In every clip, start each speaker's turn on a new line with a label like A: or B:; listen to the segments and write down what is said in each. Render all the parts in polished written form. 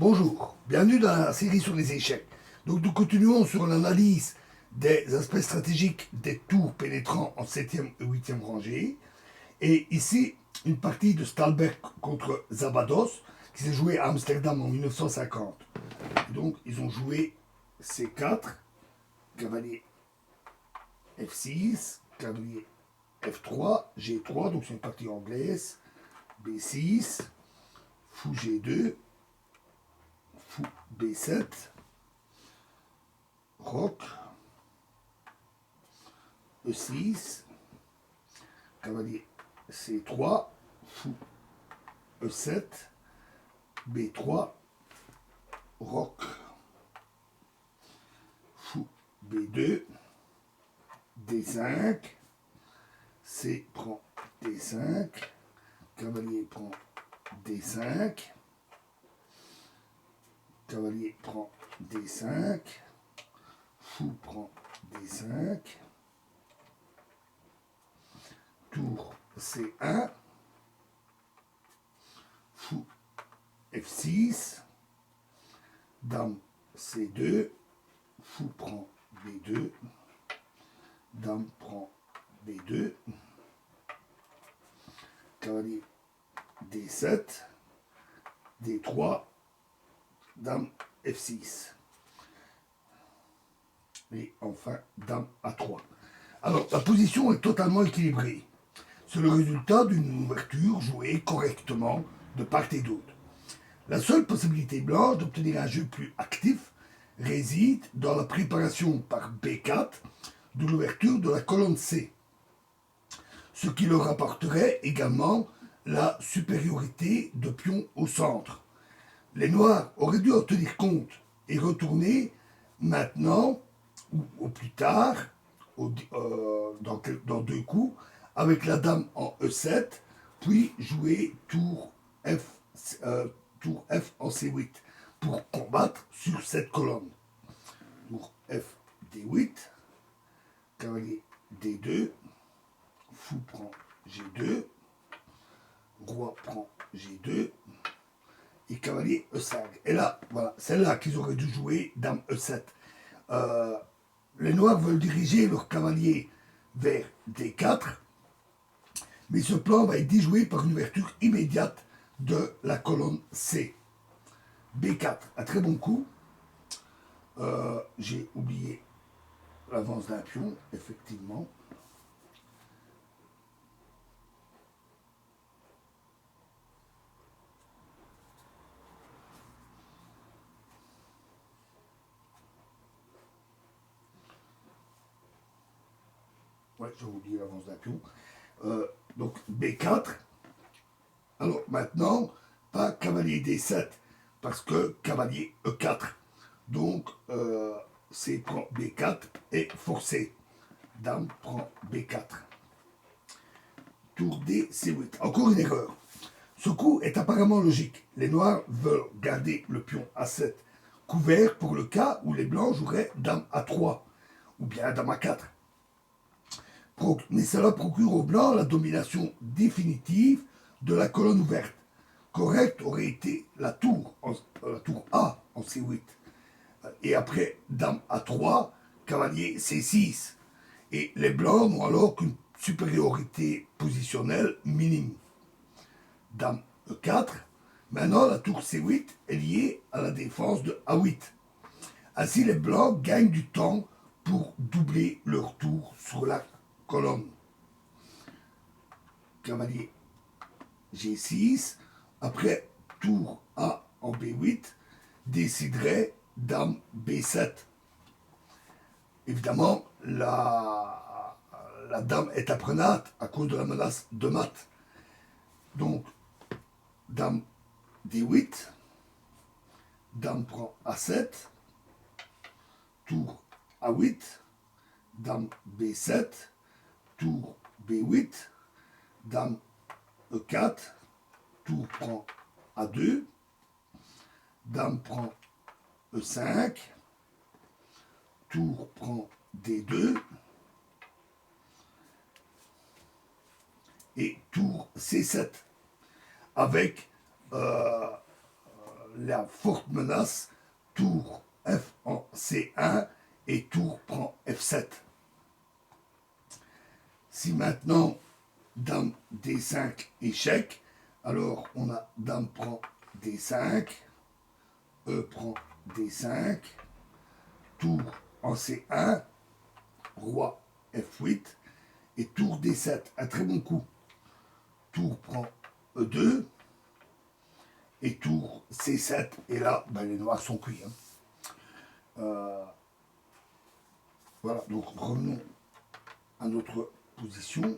A: Bonjour, bienvenue dans la série sur les échecs. Donc nous continuons sur l'analyse des aspects stratégiques des tours pénétrants en 7e et 8e rangée. Et ici, une partie de Stalberg contre Zabados qui s'est jouée à Amsterdam en 1950. Donc ils ont joué C4, cavalier F6, cavalier F3, G3, donc c'est une partie anglaise, B6, fou G2, fou B7, roc, E6, cavalier C3, fou E7, B3, roc, fou B2, D5, C prend D5, cavalier prend D5, cavalier prend D5, fou prend D5, tour C1, fou F6, dame C2, fou prend B2, dame prend B2, cavalier D7, D3, dame F6. Et enfin, dame A3. Alors, la position est totalement équilibrée. C'est le résultat d'une ouverture jouée correctement de part et d'autre. La seule possibilité blanche d'obtenir un jeu plus actif réside dans la préparation par B4 de l'ouverture de la colonne C, ce qui leur apporterait également la supériorité de pion au centre. Les noirs auraient dû en tenir compte et retourner maintenant ou au plus tard, dans deux coups, avec la dame en E7, puis jouer tour F en C8 pour combattre sur cette colonne. Tour F D8, cavalier D2, fou prend G2, roi prend G2, et cavalier E5. Et là, voilà, c'est là qu'ils auraient dû jouer dame E7. Les noirs veulent diriger leur cavalier vers D4, mais ce plan va être déjoué par une ouverture immédiate de la colonne C. B4, un très bon coup. J'ai oublié l'avance d'un pion, effectivement. Ouais, j'ai oublié l'avance d'un pion. Donc B4. Alors maintenant, pas cavalier D7, parce que cavalier E4. Donc C prend B4 et forcé. Dame prend B4. Tour D, C8. Encore une erreur. Ce coup est apparemment logique. Les noirs veulent garder le pion A7 couvert pour le cas où les blancs joueraient dame A3 ou bien dame A4. Mais cela procure aux blancs la domination définitive de la colonne ouverte. Correct aurait été la tour A en C8. Et après dame A3, cavalier C6. Et les blancs n'ont alors qu'une supériorité positionnelle minime. Dame E4. Maintenant, la tour C8 est liée à la défense de A8. Ainsi, les blancs gagnent du temps pour doubler leur tour sur la colonne. Cavalier G6. Après, tour A en B8 déciderait dame B7. Évidemment, la dame est apprenante à cause de la menace de mat. Donc, dame D8, dame prend A7, tour A8, dame B7, tour B8, dame E4, tour prend A2, dame prend E5, tour prend D2, et tour C7, avec la forte menace, tour F en C1 et tour prend F7. Si maintenant dame D5 échec, alors on a dame prend D5, E prend D5, tour en C1, roi F8 et tour D7. Un très bon coup. Tour prend E2 et tour C7. Et là, ben, les noirs sont cuits. Hein. Voilà, donc revenons à notre position.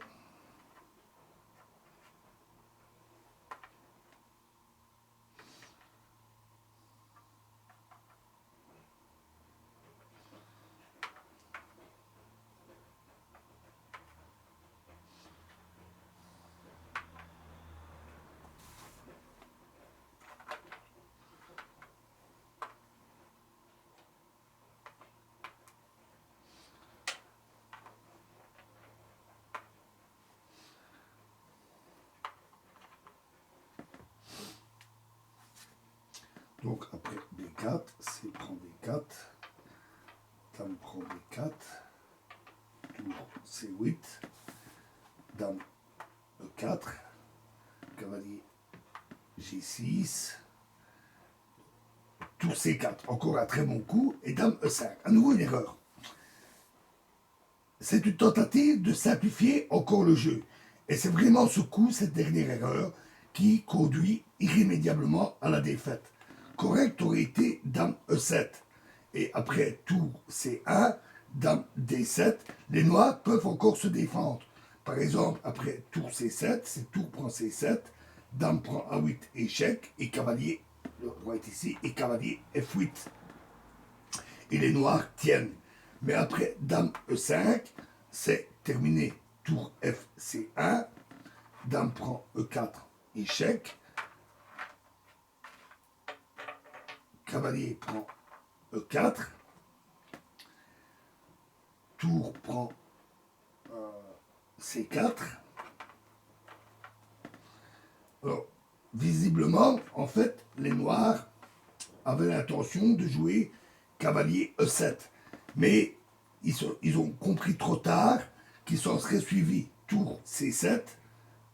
A: Donc après B4, C prend D4, dame prend D4, tour C8, dame E4, cavalier G6, tour C4, encore un très bon coup, et dame E5. À nouveau une erreur. C'est une tentative de simplifier encore le jeu. Et c'est vraiment ce coup, cette dernière erreur, qui conduit irrémédiablement à la défaite. Correct aurait été dame E7. Et après tour C1, dame D7, les noirs peuvent encore se défendre. Par exemple, après tour C7, c'est tour prend C7, dame prend A8, échec, et cavalier, le roi est ici, et cavalier F8. Et les noirs tiennent. Mais après dame E5, c'est terminé. Tour FC1, dame prend E4, échec. Cavalier prend E4. Tour prend C4. Alors, visiblement, en fait, les noirs avaient l'intention de jouer cavalier E7. Mais ils ont compris trop tard qu'ils s'en seraient suivis. Tour C7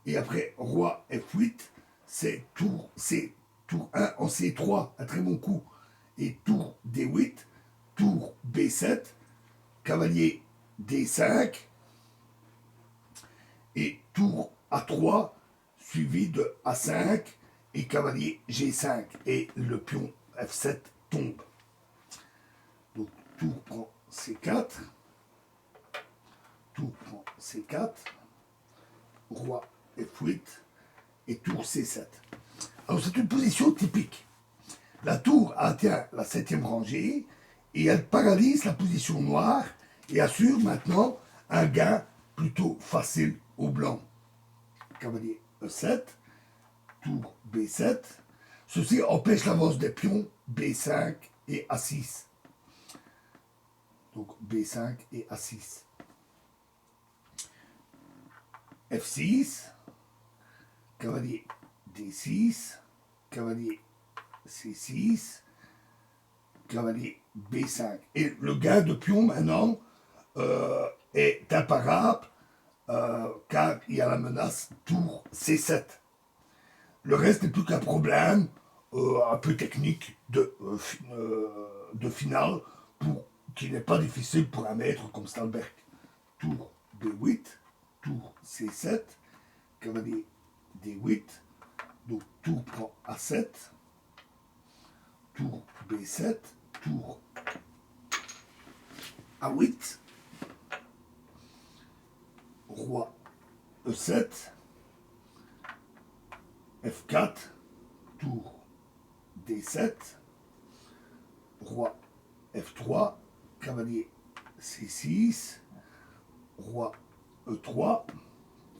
A: et après roi F8, c'est tour 1 en C3, un très bon coup. Et tour D8, tour B7, cavalier D5 et tour A3 suivi de A5 et cavalier G5 et le pion F7 tombe. Donc tour prend C4, tour prend C4, roi F8 et tour C7. Alors c'est une position typique. La tour atteint la 7e rangée et elle paralyse la position noire et assure maintenant un gain plutôt facile au blanc. Cavalier E7, tour B7. Ceci empêche l'avance des pions B5 et A6. Donc B5 et A6. F6, cavalier D6, cavalier C6, cavalier B5. Et le gain de pion maintenant est imparable car il y a la menace tour C7. Le reste n'est plus qu'un problème un peu technique de finale qui n'est pas difficile pour un maître comme Stalberg. Tour B8, tour C7, cavalier D8, donc tour prend A7, tour B7, tour A8, roi E7, F4, tour D7, roi F3, cavalier C6, roi E3,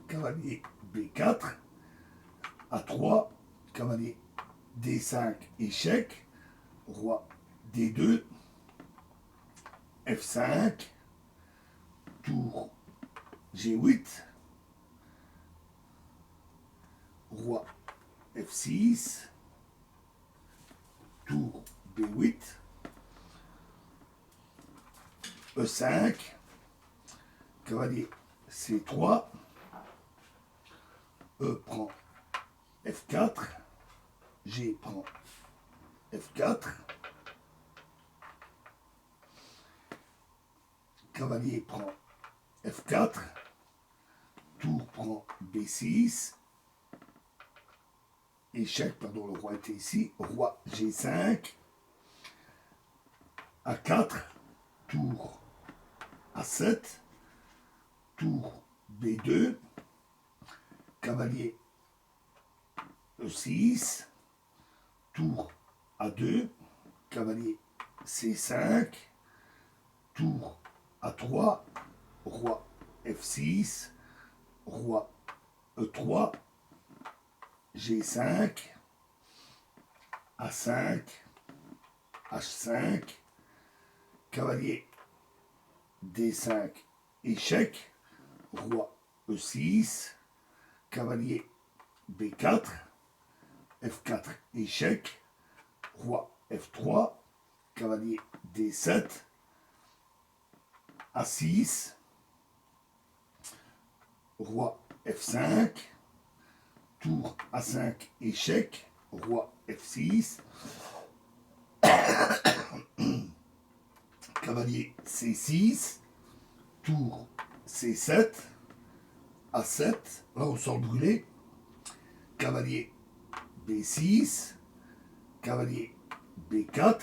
A: cavalier B4, A3, cavalier D5, échec, roi D2, F5, tour G8, roi F6, tour B8, E5, cavalier C3, E prend F4, G prend F4, cavalier prend F4, tour prend B6, échec, pardon, le roi était ici, roi G5, A4, tour A7, tour B2, cavalier E6, tour A2, cavalier C5, tour A3, roi F6, roi E3, G5, A5, H5, cavalier D5, échec, roi E6, cavalier B4, F4, échec, roi F3, cavalier D7, A6, roi F5, tour A5, échec, roi F6, cavalier C6, tour C7, A7, là on sort brûlé, cavalier B6, cavalier B4,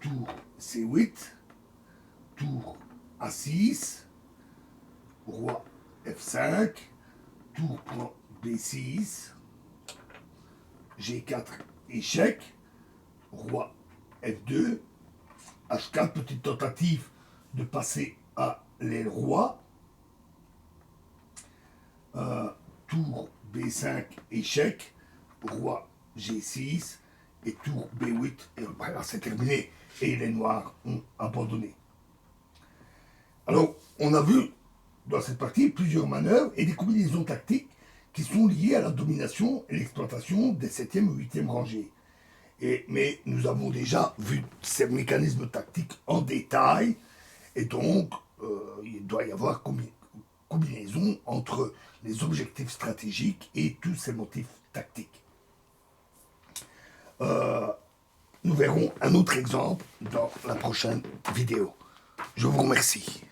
A: tour C8, tour A6, roi F5, tour prend B6, G4, échec, roi F2, H4, petite tentative de passer à l'aile roi, tour B5, échec, roi G6, et tour B8, et voilà, c'est terminé, et les noirs ont abandonné. Alors, on a vu dans cette partie plusieurs manœuvres et des combinaisons tactiques qui sont liées à la domination et l'exploitation des 7e ou 8e rangées. Mais nous avons déjà vu ces mécanismes tactiques en détail, et donc il doit y avoir combinaison entre les objectifs stratégiques et tous ces motifs tactiques. Nous verrons un autre exemple dans la prochaine vidéo. Je vous remercie.